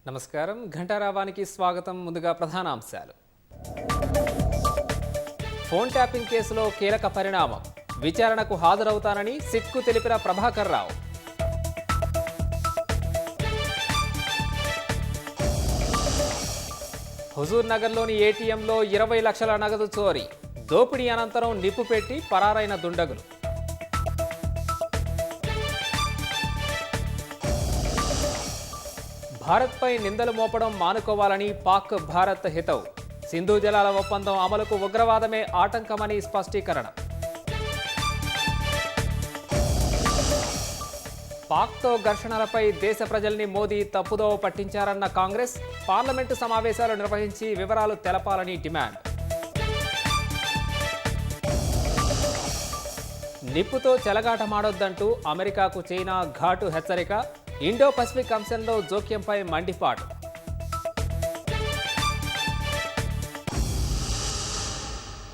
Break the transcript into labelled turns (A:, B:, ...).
A: నమస్కారం ఘంటారావానికి స్వాగతం. ముందుగా ప్రధానాంశాలు. ఫోన్ ట్యాపింగ్ కేసులో కీలక పరిణామం. విచారణకు హాజరవుతానని సిట్కు తెలిపిన ప్రభాకర్ రావు. హుజూర్ నగర్లోని ఏటీఎంలో 20 లక్షల నగదు చోరీ. దోపిడీ అనంతరం నిప్పు పెట్టి పరారైన దుండగులు. భారత్పై నిందలు మోపడం మానుకోవాలని పాక్ భారత్ హితవు. సింధు జలాల ఒప్పందం అమలుకు ఉగ్రవాదమే ఆటంకమని స్పష్టీకరణ. పాక్తో ఘర్షణలపై దేశ ప్రజల్ని మోదీ తప్పుదోవ పట్టించారన్న కాంగ్రెస్. పార్లమెంటు సమావేశాలు నిర్వహించి వివరాలు తెలపాలని డిమాండ్. నిప్పుతో చెలగాటమాడొద్దంటూ అమెరికాకు చైనా ఘాటు హెచ్చరిక. ఇండో పసిఫిక్ అంశంలో జోక్యంపై మండిపాటు.